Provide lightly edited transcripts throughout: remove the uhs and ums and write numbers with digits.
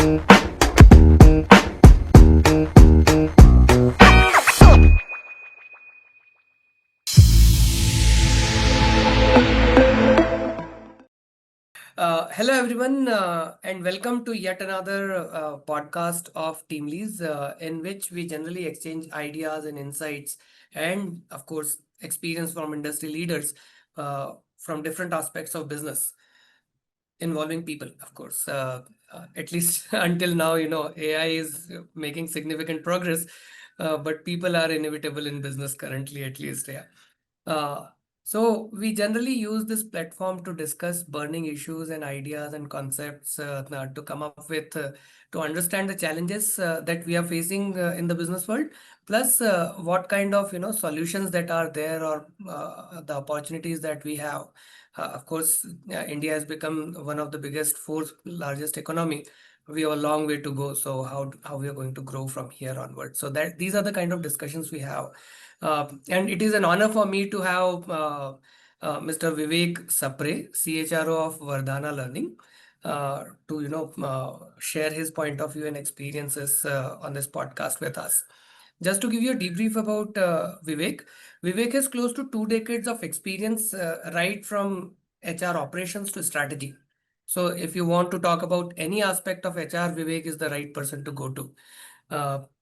Hello, everyone, and welcome to yet another podcast of TeamLease, in which we generally exchange ideas and insights, and of course, experience from industry leaders from different aspects of business involving people, of course. At least until now, AI is making significant progress, but people are inevitable in business currently, at least. Yeah. Uh, so we generally use this platform to discuss burning issues and ideas and concepts to come up with to understand the challenges that we are facing in the business world, plus what kind of solutions that are there or the opportunities that we have. Of course, India has become one of the biggest, fourth largest economy. We have a long way to go. So how we are going to grow from here onward? So that these are the kind of discussions we have. And it is an honor for me to have Mr. Vivek Sapre, CHRO of Vardhana Learning, to share his point of view and experiences on this podcast with us. Just to give you a debrief about Vivek, Vivek has close to 2 decades of experience, right from HR operations to strategy. So if you want to talk about any aspect of HR, Vivek is the right person to go to.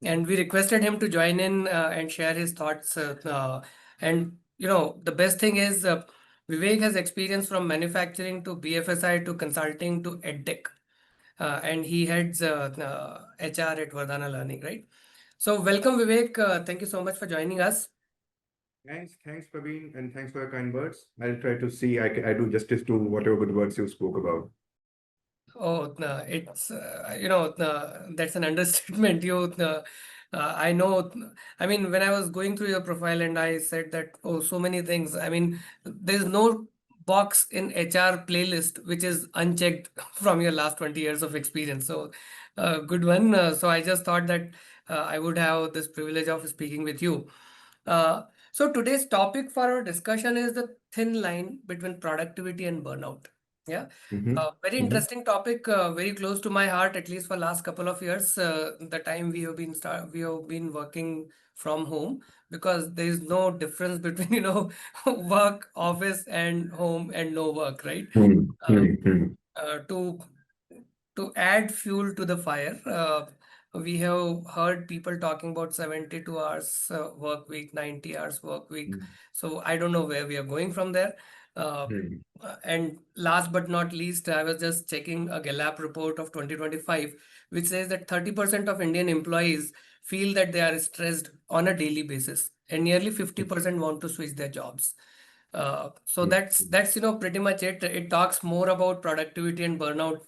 And we requested him to join in and share his thoughts. And the best thing is Vivek has experience from manufacturing to BFSI to consulting to EdTech, and he heads HR at Vardhana Learning, right? So welcome, Vivek. Thank you so much for joining us. Thanks, Praveen, and thanks for your kind words. I'll try to see I do justice to whatever good words you spoke about. Oh, no, it's that's an understatement. I know. I mean, when I was going through your profile and I said that, oh, so many things. I mean, there's no box in HR playlist which is unchecked from your last 20 years of experience. So, good one. So I just thought that I would have this privilege of speaking with you. So today's topic for our discussion is the thin line between productivity and burnout. Yeah. Mm-hmm. Very Mm-hmm. interesting topic, very close to my heart, at least for last couple of years. The time we have been working from home, because there is no difference between work, office, and home, and no work, right? Uh, Mm-hmm. to add fuel to the fire, we have heard people talking about 72 hours work week, 90 hours work week. So I don't know where we are going from there. Uh, and last but not least, I was just checking a Gallup report of 2025, which says that 30% of Indian employees feel that they are stressed on a daily basis, and nearly 50% want to switch their jobs. So that's pretty much it. It talks more about productivity and burnout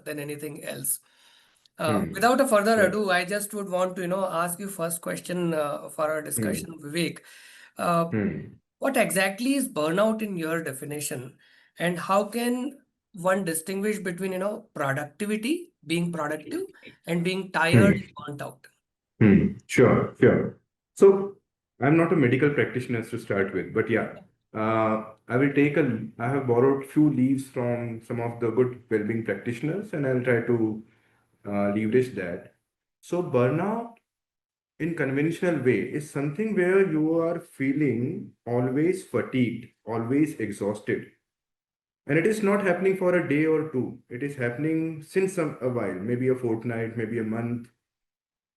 than anything else. Without a further Sure. ado, I just would want to ask you first question for our discussion, Vivek. Uh, what exactly is burnout in your definition, and how can one distinguish between productivity, being productive, and being tired and burnt out? Sure, sure. So I'm not a medical practitioner to start with, but yeah, I have borrowed few leaves from some of the good well-being practitioners, and I'll try to leverage that. So burnout in conventional way is something where you are feeling always fatigued, always exhausted. And it is not happening for a day or two. It is happening since a while, maybe a fortnight, maybe a month.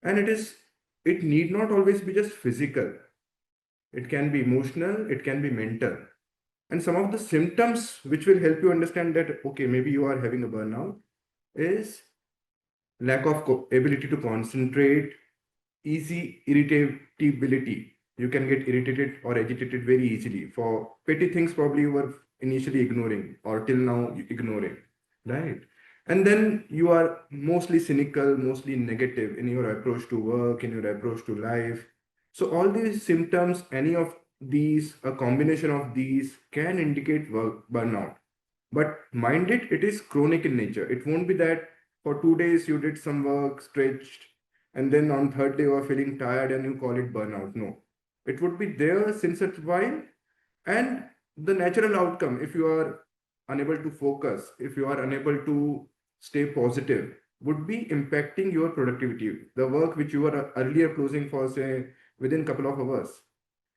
And it need not always be just physical. It can be emotional, it can be mental. And some of the symptoms which will help you understand that, okay, maybe you are having a burnout is lack of ability to concentrate, easy irritability. You can get irritated or agitated very easily for petty things probably you were initially ignoring or till now ignoring, right? And then you are mostly cynical, mostly negative in your approach to work, in your approach to life. So all these symptoms, any of these, a combination of these can indicate burnout. But mind it is chronic in nature. It won't be that for 2 days you did some work, stretched, and then on third day you are feeling tired and you call it burnout. No, it would be there since a while, and the natural outcome if you are unable to focus, if you are unable to stay positive, would be impacting your productivity. The work which you were earlier closing for, say, within couple of hours.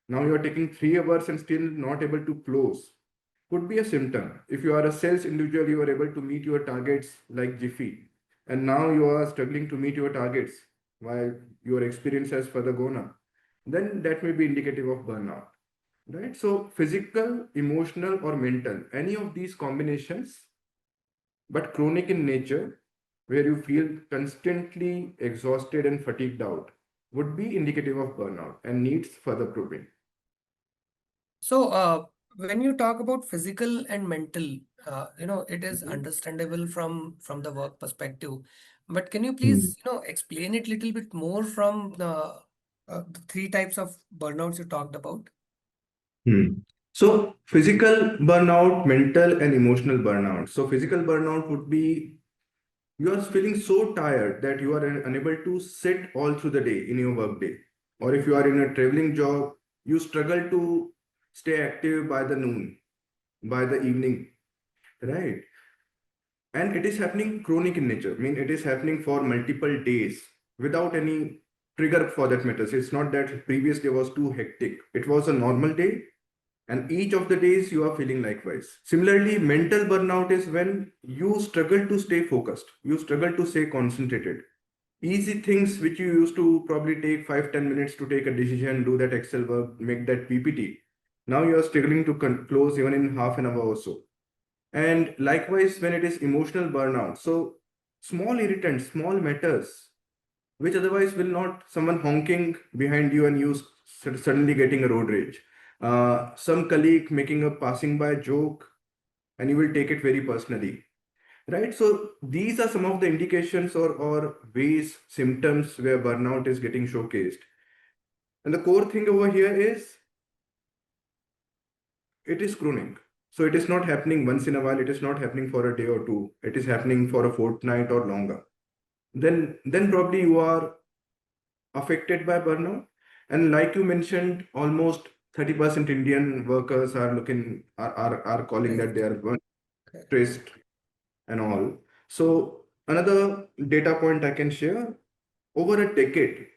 Now you are taking 3 hours and still not able to close. Could be a symptom. If you are a sales individual, you are able to meet your targets like Jiffy, and now you are struggling to meet your targets while your experience has further gone up, then that may be indicative of burnout, right? So physical, emotional, or mental, any of these combinations, but chronic in nature, where you feel constantly exhausted and fatigued out, would be indicative of burnout and needs further probing. So, when you talk about physical and mental, it is Mhm. understandable from the work perspective. But can you Hmm. please, explain it little bit more from the three types of burnouts you talked about? Hmm. So physical burnout, mental and emotional burnout. So physical burnout would be you are feeling so tired that you are unable to sit all through the day in your work day. Or if you are in a traveling job, you struggle to stay active by the noon, by the evening, right? And it is happening chronic in nature. I mean, it is happening for multiple days without any trigger for that matter. So it's not that previous day was too hectic. It was a normal day, and each of the days you are feeling likewise. Similarly, mental burnout is when you struggle to stay focused, you struggle to stay concentrated. Easy things which you used to probably take 5-10 minutes to take a decision, do that Excel work, make that PPT. Now you are struggling to close even in half an hour or so. And likewise, when it is emotional burnout, so small irritants, small matters, which otherwise will not, someone honking behind you and you suddenly getting a road rage. Some colleague making a passing by joke and you will take it very personally, right? So these are some of the indications or ways, symptoms where burnout is getting showcased. And the core thing over here is it is chronic. So it is not happening once in a while, it is not happening for a day or two, it is happening for a fortnight or longer. Then probably you are affected by burnout. And like you mentioned, almost 30% Indian workers are are calling that they Correct. are Correct. stressed and all. So another data point I can share, over a decade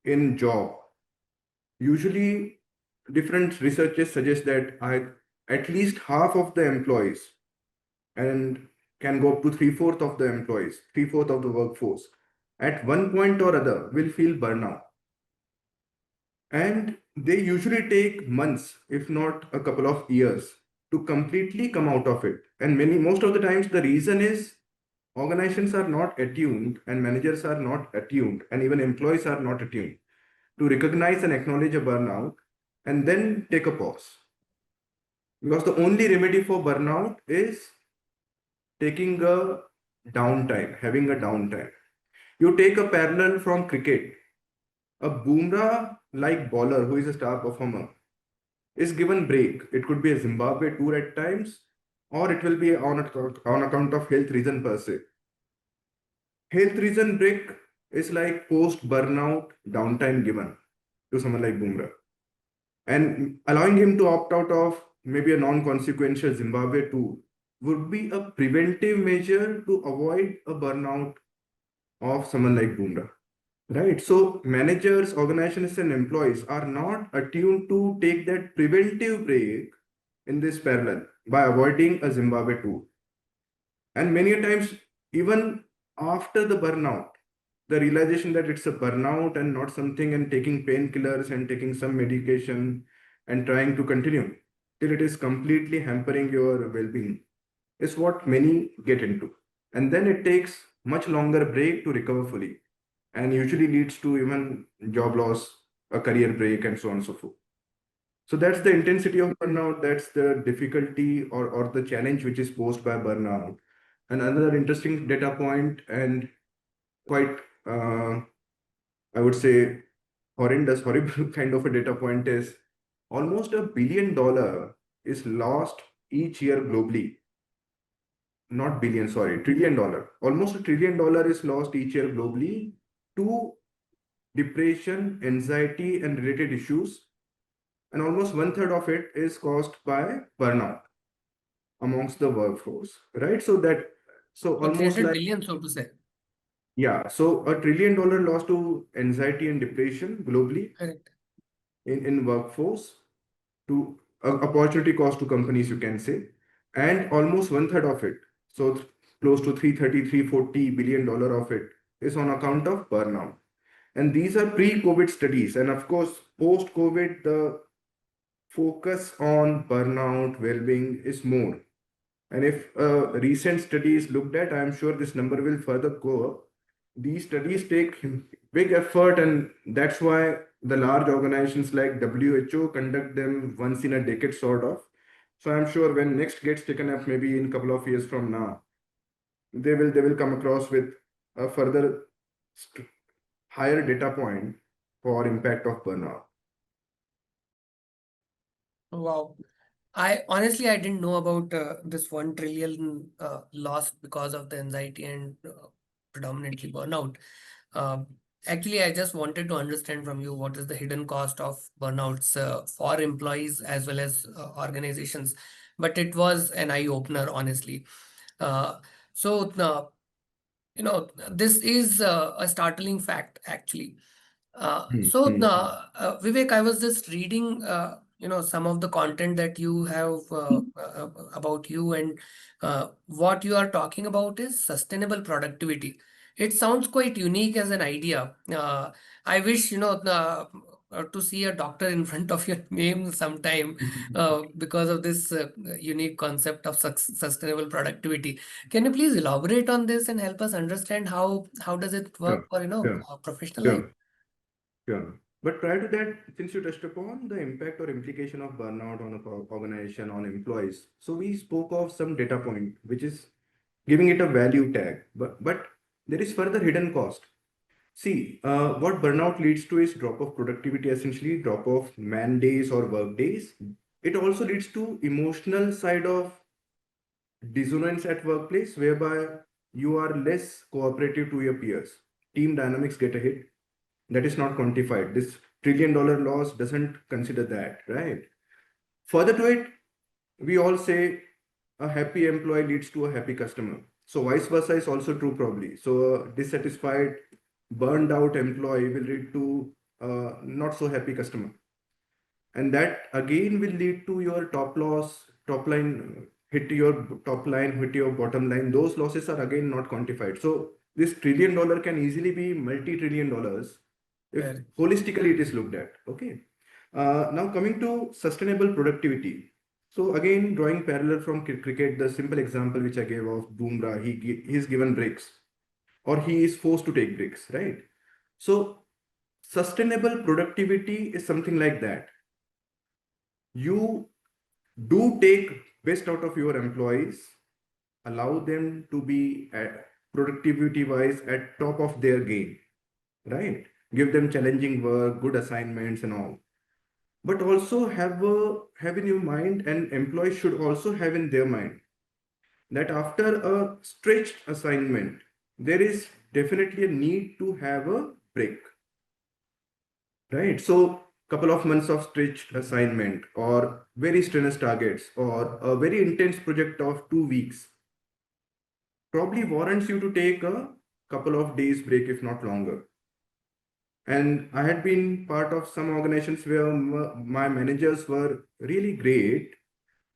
in job, usually different researches suggest that at least half of the employees and can go up to three-fourth of the employees, three-fourth of the workforce, at one point or other will feel burnout. And they usually take months, if not a couple of years, to completely come out of it. And most of the times, the reason is organizations are not attuned, and managers are not attuned, and even employees are not attuned to recognize and acknowledge a burnout and then take a pause. Because the only remedy for burnout is taking a downtime, having a downtime. You take a parallel from cricket. A Bumrah like bowler who is a star performer is given break. It could be a Zimbabwe tour at times, or it will be on account of health reason per se. Health reason break is like post burnout downtime given to someone like Bumrah, and allowing him to opt out of maybe a non-consequential Zimbabwe tour would be a preventive measure to avoid a burnout of someone like Bumrah. Right. So managers, organizations, and employees are not attuned to take that preventive break in this parallel by avoiding a Zimbabwe tour. And many a times, even after the burnout, the realization that it's a burnout and not something, and taking painkillers and taking some medication and trying to continue till it is completely hampering your well-being is what many get into. And then it takes much longer break to recover fully and usually leads to even job loss, a career break, and so on and so forth. So that's the intensity of burnout. That's the difficulty or the challenge which is posed by burnout. And another interesting data point and quite, I would say, horrendous, horrible kind of a data point is almost $1 billion is lost each year globally. Not billion, sorry, trillion dollar. Almost $1 trillion is lost each year globally to depression, anxiety, and related issues, and almost one third of it is caused by burnout amongst the workforce, right? So So almost 300 like billion, so to say. Yeah, so $1 trillion loss to anxiety and depression globally Correct. in workforce, to opportunity cost to companies, you can say, and almost one third of it, so close to 340 billion of it is on account of burnout. And these are pre-COVID studies, and of course, post-COVID, the focus on burnout, well-being is more. And if recent studies looked at, I'm sure this number will further go up. These studies take big effort, and that's why the large organizations like WHO conduct them once in a decade, sort of. So I'm sure when next gets taken up, maybe in a couple of years from now, they will come across with a further higher data point for impact of burnout. Wow. I didn't know about this 1 trillion loss because of the anxiety and predominantly burnout. Um, Actually, I just wanted to understand from you what is the hidden cost of burnouts for employees as well as organizations. But it was an eye opener, honestly. Uh, so, this is a startling fact, actually. Hmm, hmm, Vivek, I was just reading, some of the content that you have about you, and what you are talking about is sustainable productivity. It sounds quite unique as an idea. I wish, to see a doctor in front of your name sometime hmm. because of this unique concept of sustainable productivity. Can you please elaborate on this and help us understand how does it work Sure, for, sure, professional life? sure. Sure. But prior to that, since you touched upon the impact or implication of burnout on a organization, on employees, so we spoke of some data point, which is giving it a value tag. But there is further hidden cost. See, what burnout leads to is drop of productivity, essentially drop of man days or work days. It also leads to emotional side of dissonance at workplace, whereby you are less cooperative to your peers. Team dynamics get a hit that is not quantified. This $1 trillion loss doesn't consider that, right? Further to it, we all say a happy employee leads to a happy customer. So vice versa is also true probably. So a dissatisfied, burned out employee will lead to a not so happy customer. And that again will lead to your top loss, top line, hit your top line, hit your bottom line. Those losses are again not quantified. So this $1 trillion can easily be multi-trillion dollars if Correct. holistically it is looked at. Okay. Now coming to sustainable productivity. So again, drawing parallel from cricket, the simple example which I gave of Bumrah, he's given breaks or he is forced to take breaks, right? So sustainable productivity is something like that. You do take best out of your employees, allow them to be at productivity wise at top of their game, right? Give them challenging work, good assignments and all. But also have in your mind, and employees should also have in their mind, that after a stretched assignment, there is definitely a need to have a break, right? So couple of months of stretched assignment or very strenuous targets or a very intense project of 2 weeks probably warrants you to take a couple of days break, if not longer. And I had been part of some organizations where my managers were really great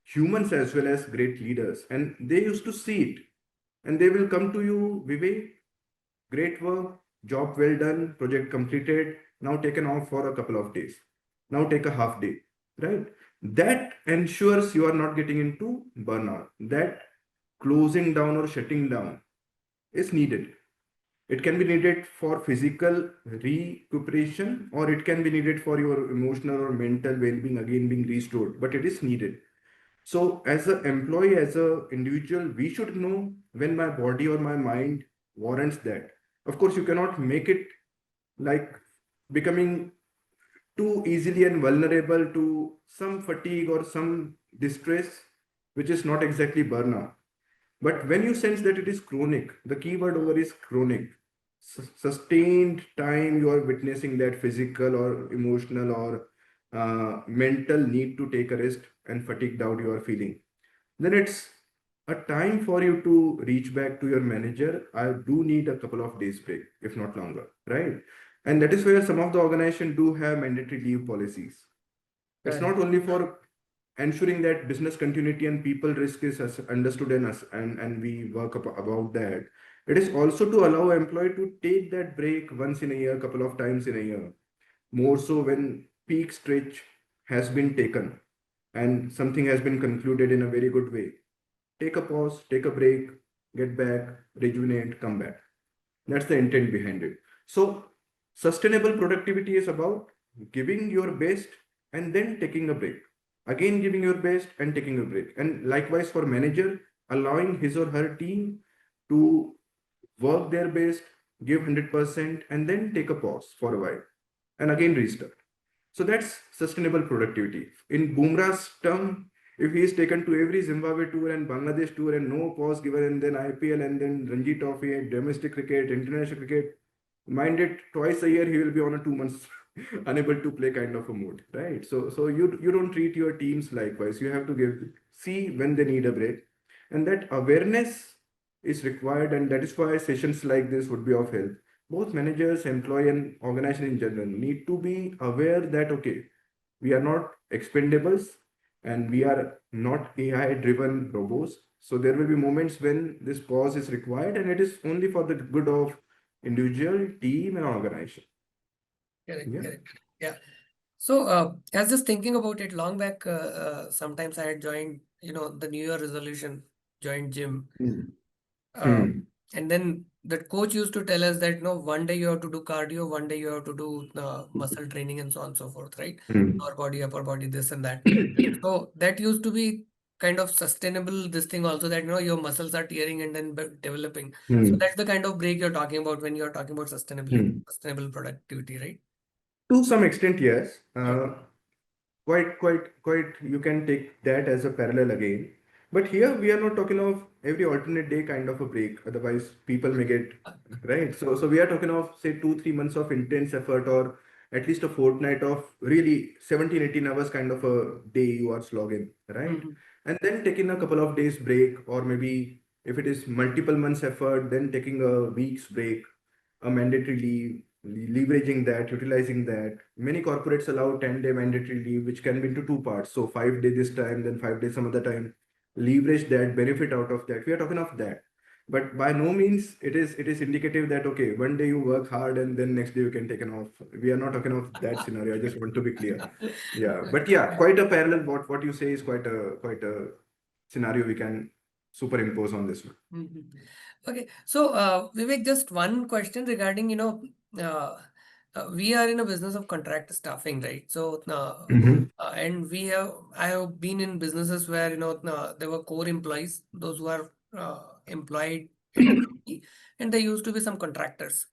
humans as well as great leaders, and they used to see it, and they will come to you, Vivek, great work, job well done, project completed, now taken off for a couple of days. Now take a half day, right? That ensures you are not getting into burnout. That closing down or shutting down is needed. It can be needed for physical recuperation, or it can be needed for your emotional or mental well-being again being restored, but it is needed. So as an employee, as an individual, we should know when my body or my mind warrants that. Of course, you cannot make it like becoming too easily and vulnerable to some fatigue or some distress, which is not exactly burnout. But when you sense that it is chronic, the keyword over is chronic. Sustained time you are witnessing that physical or emotional or mental need to take a rest and fatigued out you are feeling, then it's a time for you to reach back to your manager, I do need a couple of days break, if not longer, right? And that is where some of the organization do have mandatory leave policies. It's Correct. not only for ensuring that business continuity and people risk is understood in us and we work about that. It is also to allow employee to take that break once in a year, couple of times in a year, more so when peak stretch has been taken and something has been concluded in a very good way. Take a pause, take a break, get back, rejuvenate, come back. That's the intent behind it. So, sustainable productivity is about giving your best and then taking a break. Again, giving your best and taking a break. And likewise for manager, allowing his or her team to work their best, give 100%, and then take a pause for a while and again restart. So that's sustainable productivity. In Bumrah's term, if he is taken to every Zimbabwe tour and Bangladesh tour and no pause given, and then IPL and then Ranji Trophy and domestic cricket, international cricket, mind it, twice a year he will be on a 2 months unable to play kind of a mode, right? So you don't treat your teams likewise. You have to see when they need a break, and that awareness is required, and that is why sessions like this would be of help. Both managers, employee, and organization in general need to be aware that okay, we are not expendables and we are not AI driven robots. So there will be moments when this pause is required, and it is only for the good of individual, team, and organization. Correct. Yeah. Correct. Yeah. So, I was just thinking about it long back. Sometimes I had joined, the New Year resolution, joined gym. Hmm. Uh, Hmm. and then the coach used to tell us that, one day you have to do cardio, one day you have to do muscle training and so on and so forth, right? Hmm. Lower body, upper body, this and that. So that used to be kind of sustainable, this thing also that, your muscles are tearing and then developing. So Hmm. that's the kind of break you're talking about when you're talking about sustainability, Hmm. sustainable productivity, right? To some extent, yes. Okay. Quite. You can take that as a parallel again. But here we are not talking of every alternate day kind of a break. Otherwise, people may get right. So we are talking of say 2 3 months of intense effort, or at least a fortnight of really 17 18 hours kind of a day you are slogging, right? Mhm. And then taking a couple of days break, or maybe if it is multiple months effort, then taking a week's break, a mandatory leave, leveraging that, utilizing that. Many corporates allow 10-day mandatory leave, which can be into two parts. So 5 days this time, then 5 days some other time. Leverage that, benefit out of that. We are talking of that. But by no means it is indicative that okay, one day you work hard and then next day you can take an off. We are not talking of that scenario. I just want to be clear. Yeah. But yeah, quite a parallel. What you say is quite a scenario we can superimpose on this one. Mhm. Okay, so Vivek, just one question regarding, uh, we are in a business of contract staffing, right? So, Mhm. and I have been in businesses where, there were core employees, those who are employed in the company, and there used to be some contractors.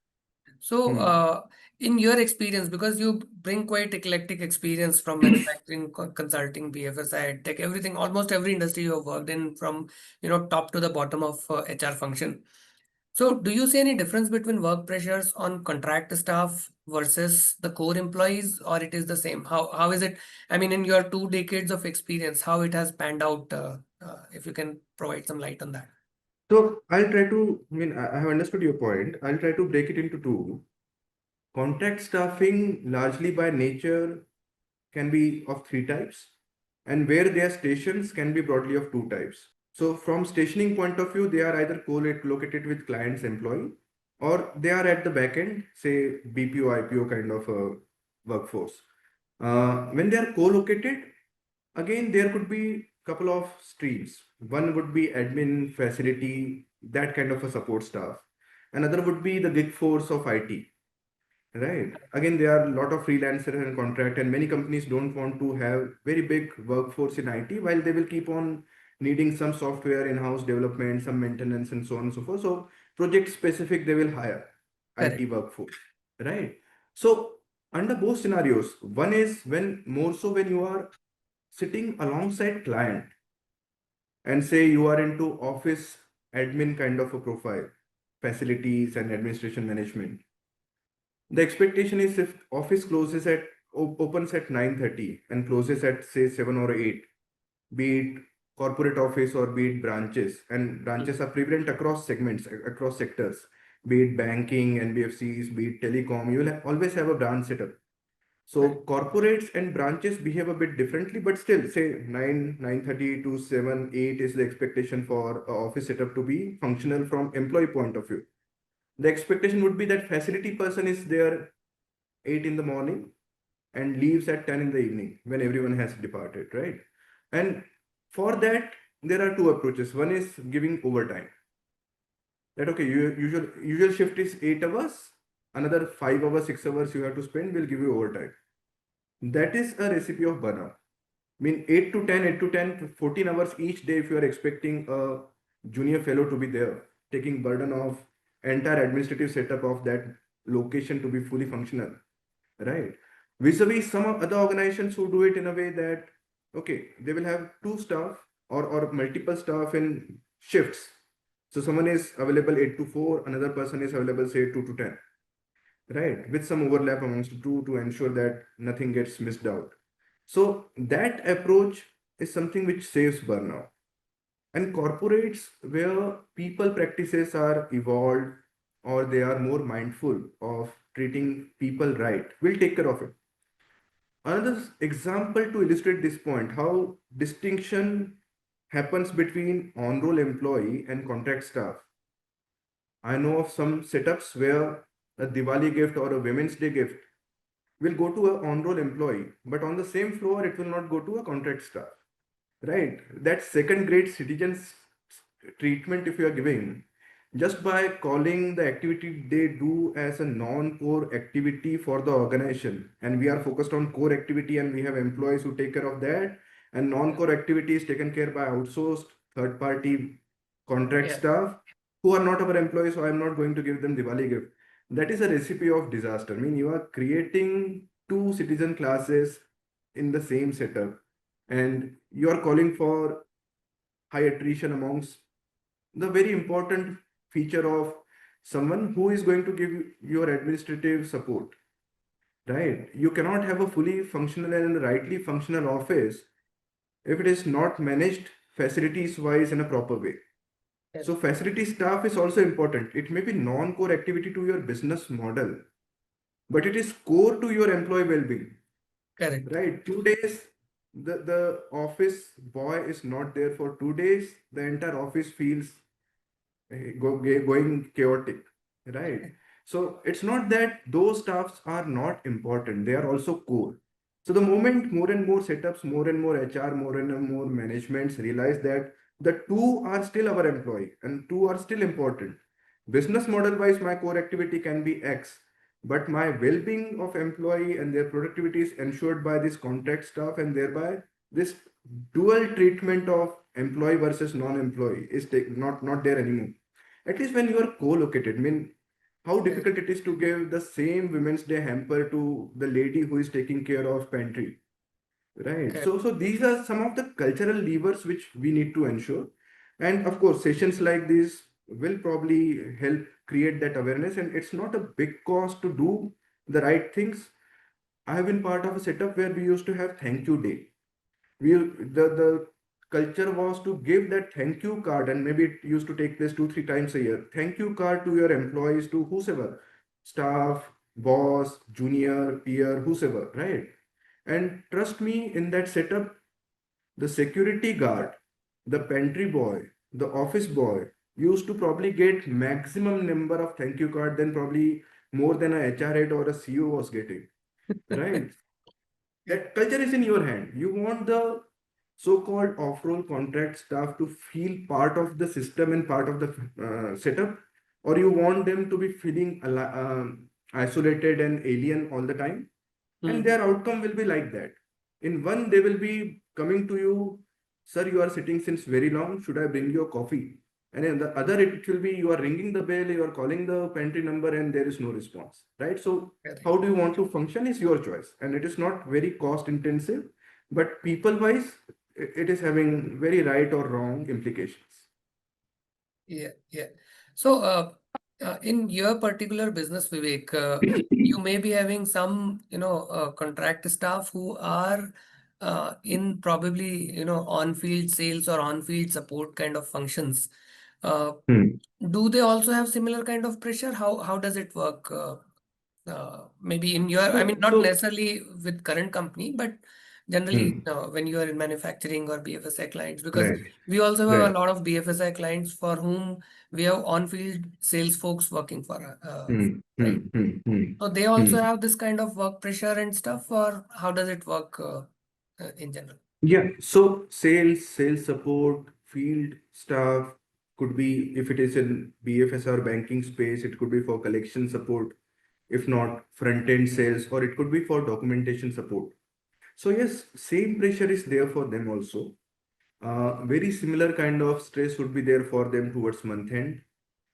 So, Hmm. in your experience, because you bring quite eclectic experience from manufacturing, consulting, BFSI, tech, everything, almost every industry you have worked in, from top to the bottom of HR function. So, do you see any difference between work pressures on contract staff versus the core employees, or it is the same? How is it? I mean, in your 2 decades of experience, how it has panned out? If you can provide some light on that. So I'll try to, I have understood your point. I'll try to break it into two. Contract staffing, largely by nature, can be of three types, and where they are stations can be broadly of two types. So from stationing point of view, they are either co-located with client's employee, or they are at the back end, say BPO, IPO kind of a workforce. When they are co-located, again, there could be couple of streams. One would be admin, facility, that kind of a support staff. Another would be the big force of IT, right? Again, there are a lot of freelancers and contract, and many companies don't want to have very big workforce in IT, while they will keep on needing some software in-house development, some maintenance, and so on and so forth. So project specific, they will hire Correct. IT workforce, right? So under both scenarios, one is when more so when you are sitting alongside client and say you are into office admin kind of a profile, facilities and administration management. The expectation is if office closes opens at 9:30 and closes at say 7 or 8, be it corporate office or be it branches, and Mm. branches are prevalent across segments, across sectors, be it banking, NBFCs, be it telecom, you will always have a branch setup. Right. So corporates and branches behave a bit differently, but still, say 9:30 to 7, 8 is the expectation for a office setup to be functional from employee point of view. The expectation would be that facility person is there 8 in the morning and leaves at 10 in the evening when everyone has departed, right? And for that, there are two approaches. One is giving overtime. That okay, usual shift is 8 hours, another 5 hours, 6 hours you have to spend, will give you overtime. That is a recipe of burnout. I mean, 8 to 10, 8 to 10, 14 hours each day if you are expecting a junior fellow to be there, taking burden of entire administrative setup of that location to be fully functional, right? Vis-a-vis some other organizations who do it in a way that, okay, they will have two staff or multiple staff in shifts. So someone is available 8 to 4, another person is available, say, 2 to 10, right? With some overlap amongst the two to ensure that nothing gets missed out. So that approach is something which saves burnout. And corporates where people practices are evolved or they are more mindful of treating people right will take care of it. Another example to illustrate this point, how distinction happens between on-roll employee and contract staff. I know of some setups where a Diwali gift or a Women's Day gift will go to a on-roll employee, but on the same floor, it will not go to a contract staff, right? That second grade citizens treatment, if you are giving, just by calling the activity they do as a non-core activity for the organization, and we are focused on core activity and we have employees who take care of that, and non-core activity is taken care by outsourced third-party contract Yeah. staff who are not our employees, so I'm not going to give them Diwali gift. That is a recipe of disaster. I mean, you are creating two citizen classes in the same setup, and you are calling for high attrition amongst the very important feature of someone who is going to give you your administrative support, right? You cannot have a fully functional and rightly functional office if it is not managed facilities wise in a proper way. So Correct. facility staff is also important. It may be non-core activity to your business model, but it is core to your employee well-being, Correct. right? 2 days, the office boy is not there for 2 days, the entire office feels going chaotic, right? So it's not that those staffs are not important, they are also core. So the moment more and more setups, more and more HR, more and more managements realize that the two are still our employee and two are still important. Business model wise, my core activity can be X, but my well-being of employee and their productivity is ensured by this contract staff, and thereby this dual treatment of employee versus non-employee is not there anymore. At least when you are co-located, I mean, how Correct. difficult it is to give the same Women's Day hamper to the lady who is taking care of pantry, right? Correct. So these are some of the cultural levers which we need to ensure. And of course, sessions like this will probably help create that awareness. And it's not a big cost to do the right things. I have been part of a setup where we used to have thank you day. The culture was to give that thank you card, and maybe it used to take place 2 3 times a year. Thank you card to your employees, to whosoever, staff, boss, junior, peer, whosoever, right? And trust me, in that setup, the security guard, the pantry boy, the office boy used to probably get maximum number of thank you card than probably more than a HR head or a CEO was getting, right? That culture is in your hand. You want the so-called off-roll contract staff to feel part of the system and part of the setup, or you want them to be feeling isolated and alien all the time, and Hmm. their outcome will be like that. In one, they will be coming to you, sir, you are sitting since very long, should I bring you a coffee? And in the other, it will be you are ringing the bell, you are calling the pantry number, and there is no response, right? So Correct. how do you want to function is your choice, and it is not very cost intensive, but people wise, it is having very right or wrong implications. Yeah. Yeah. So, in your particular business, Vivek, you may be having some, contract staff who are in probably, on-field sales or on-field support kind of functions, uh, Hmm. do they also have similar kind of pressure? How does it work? Maybe in your, I mean, So, not so, necessarily with current company, but generally, hmm. when you are in manufacturing or BFSI clients, because Right, we also have a right. lot of BFSI clients for whom we have on-field sales folks working for, Hmm, hmm, right? hmm, hmm, So they hmm. also have this kind of work pressure and stuff, or how does it work in general? Yeah, so sales support, field staff could be, if it is in BFS or banking space, it could be for collection support, if not front-end sales, or it could be for documentation support. So yes, same pressure is there for them also. Very similar kind of stress would be there for them towards month end,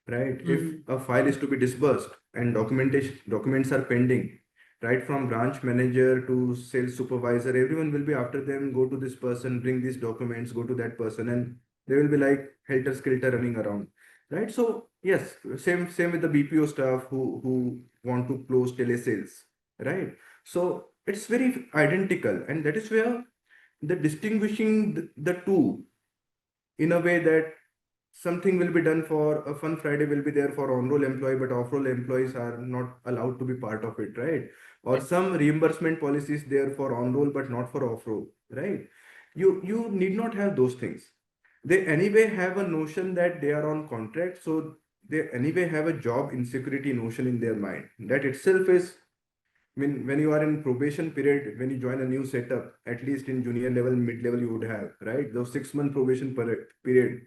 right? If Mm-hmm. a file is to be disbursed and documents are pending, right from branch manager to sales supervisor, everyone will be after them, go to this person, bring these documents, go to that person, and they will be like helter skelter running around, right? So yes, same with the BPO staff who want to close telesales, right? So it's very identical, and that is where the distinguishing the two in a way that something will be done for a fun Friday will be there for on-roll employee, but off-roll employees are not allowed to be part of it, right? Or some reimbursement policies there for on-roll but not for off-roll, right? You need not have those things. They anyway have a notion that they are on contract, so they anyway have a job insecurity notion in their mind. That itself is, I mean, when you are in probation period, when you join a new setup, at least in junior level, mid level, you would have, right? Those 6 month period,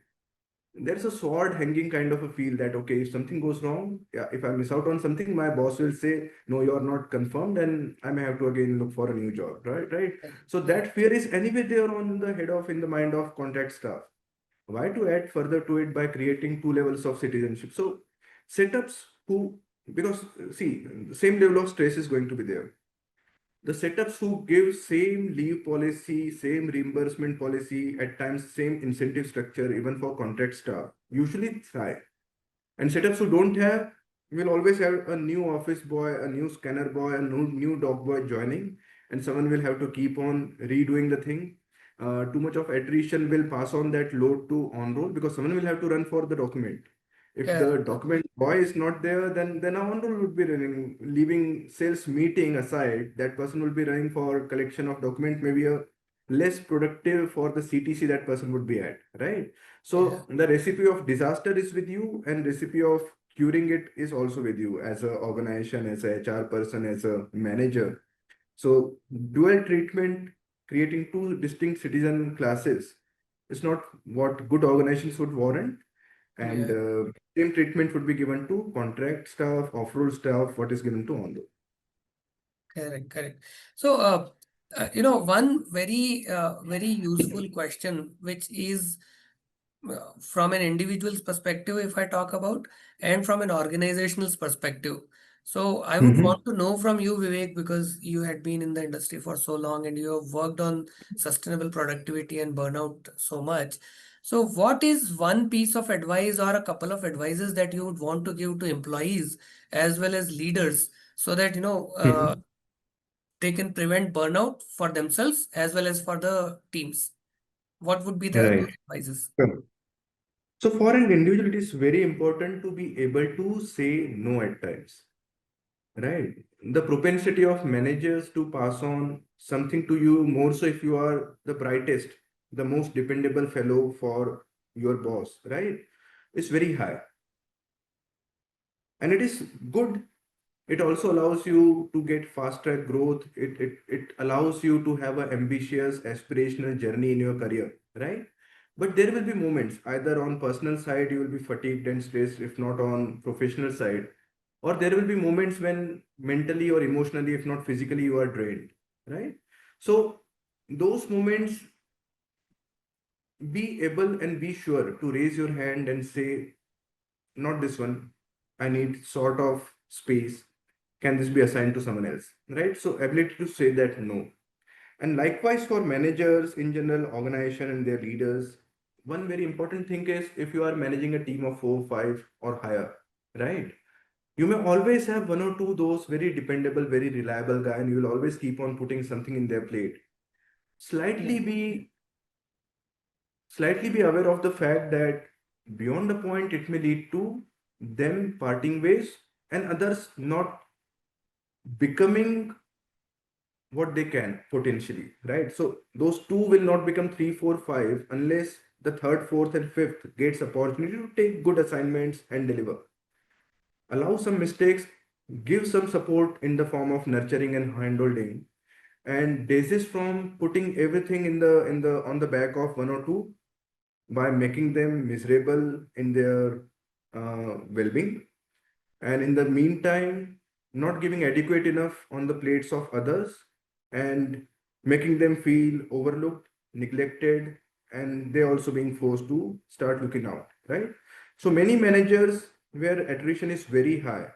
there's a sword hanging kind of a feel that, okay, if something goes wrong, yeah, if I miss out on something, my boss will say, no, you are not confirmed, and I may have to again look for a new job, right? So Yeah. that fear is anyway there on the head of, in the mind of contract staff. Why to add further to it by creating two levels of citizenship? So setups who, because see, the same level of stress is going to be there. The setups who give same leave policy, same reimbursement policy, at times same incentive structure, even for contract staff, usually thrive. And setups who don't have will always have a new office boy, a new scanner boy, a new dog boy joining, and someone will have to keep on redoing the thing. Too much of attrition will pass on that load to on roll because someone will have to run for the document. If the Correct. document boy is not there, then our on roll would be running. Leaving sales meeting aside, that person will be running for collection of document, maybe a less productive for the CTC that person would be at, right? Yeah. So the recipe of disaster is with you, and recipe of curing it is also with you as a organization, as a HR person, as a manager. So dual treatment, creating two distinct citizen classes, is not what good organizations would warrant. And Yeah. same treatment would be given to contract staff, off-roll staff, what is given to on-roll. Correct. Correct. So, one very useful question, which is from an individual's perspective, if I talk about, and from an organizational's perspective. So I would Mhm. want to know from you, Vivek, because you had been in the industry for so long and you have worked on sustainable productivity and burnout so much. So what is one piece of advice or a couple of advices that you would want to give to employees as well as leaders so that, Mhm. they can prevent burnout for themselves as well as for the teams? What would be Right. those advices? Sure. So for an individual, it is very important to be able to say no at times. Right. The propensity of managers to pass on something to you, more so if you are the brightest, the most dependable fellow for your boss, right? Is very high. And it is good. It also allows you to get fast track growth. It allows you to have an ambitious, aspirational journey in your career, right? But there will be moments, either on personal side, you will be fatigued and stressed, if not on professional side, or there will be moments when mentally or emotionally, if not physically, you are drained, right? So those moments, be able and be sure to raise your hand and say, not this one, I need sort of space, can this be assigned to someone else, right? So ability to say that no. And likewise for managers in general, organization and their leaders, one very important thing is, if you are managing a team of 4 5 or higher, right, you may always have one or two those very dependable, very reliable guy, and you will always keep on putting something in their plate. slightly Yeah. be slightly be aware of the fact that beyond the point it may lead to them parting ways and others not becoming what they can potentially, right? So those two will not become three, four, five unless the third, fourth, and fifth gets opportunity to take good assignments and deliver. Allow some mistakes, give some support in the form of nurturing and handholding, and desist from putting everything in the on the back of one or two by making them miserable in their well-being, and in the meantime not giving adequate enough on the plates of others and making them feel overlooked, neglected, and they also being forced to start looking out, right? So many managers where attrition is very high,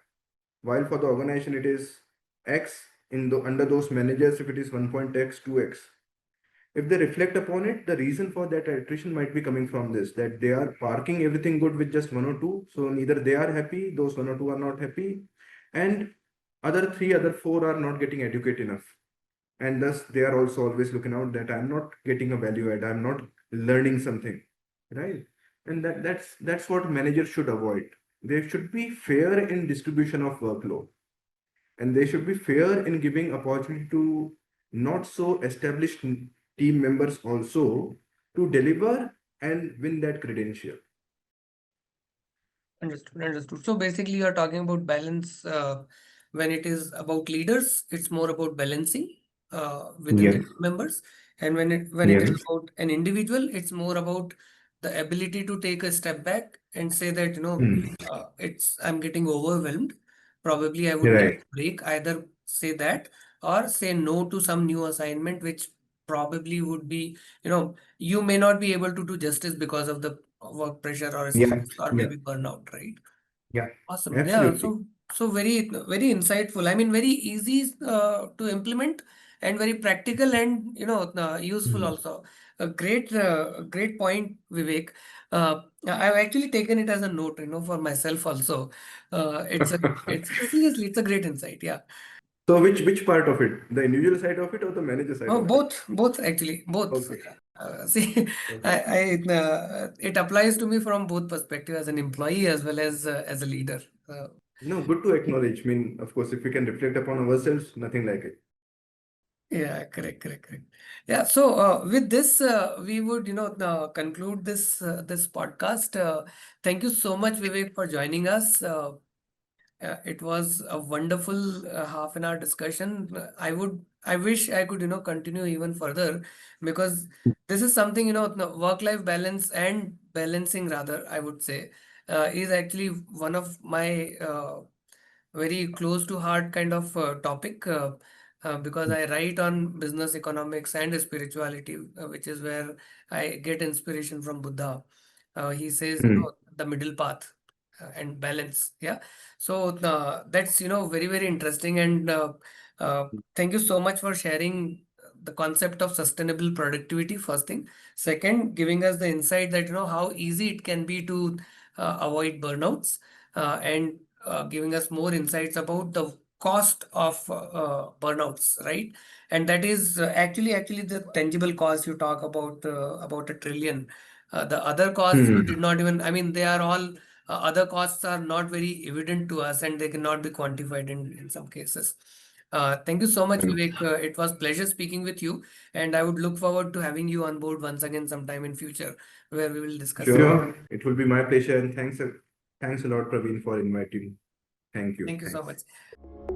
while for the organization it is x, in the under those managers if it is 1.x 2x, if they reflect upon it, the reason for that attrition might be coming from this, that they are parking everything good with just one or two. So neither they are happy, those one or two are not happy, and other three, other four are not getting adequate enough. And thus they are also always looking out that I'm not getting a value add, I'm not learning something, right? And that's what managers should avoid. They should be fair in distribution of workload, and they should be fair in giving opportunity to not so established team members also to deliver and win that credential. Understood, understood. So basically, you're talking about balance when it is about leaders, it's more about balancing within the Yes, team members. And when it is yes. about an individual, it's more about the ability to take a step back and say that, Hmm. it's I'm getting overwhelmed. Probably I would need Right. a break, either say that or say no to some new assignment, which probably would be, you may not be able to do justice because of the work pressure or Yeah, stress or yeah, maybe burnout, right? yeah. Awesome. Yeah. Absolutely. So very, very insightful. I mean, very easy to implement and very practical and, useful Hmm. also. A great point, Vivek. I've actually taken it as a note, for myself also. It's seriously, it's a great insight. Yeah. So which part of it? The individual side of it or the manager side Oh, of it? both actually, both. Okay. See, Okay. it applies to me from both perspective as an employee as a leader. No, good to acknowledge. I mean, of course, if we can reflect upon ourselves, nothing like it. Yeah, correct. Yeah, so with this, we would, conclude this podcast. Thank you so much, Vivek, for joining us. It was a wonderful half an hour discussion. I wish I could, continue even further because this is something, work-life balance and balancing rather, I would say, is actually one of my very close to heart kind of topic because I write on business economics and spirituality, which is where I get inspiration from Buddha. He says, Hmm. the middle path and balance. Yeah. So that's, very, very interesting. And thank you so much for sharing the concept of sustainable productivity, first thing. Second, giving us the insight that, how easy it can be to avoid burnouts and giving us more insights about the cost of burnouts, right? And that is actually the tangible cost you talk about 1 trillion. The other costs you Hmm. did not even, I mean, they are all other costs are not very evident to us and they cannot be quantified in some cases. Thank you so much, Vivek. It was pleasure speaking with you, and I would look forward to having you on board once again sometime in future, where we will discuss some. Sure. It will be my pleasure, and thanks a lot, Praveen, for inviting. Thank you. Thank you so Thanks. much.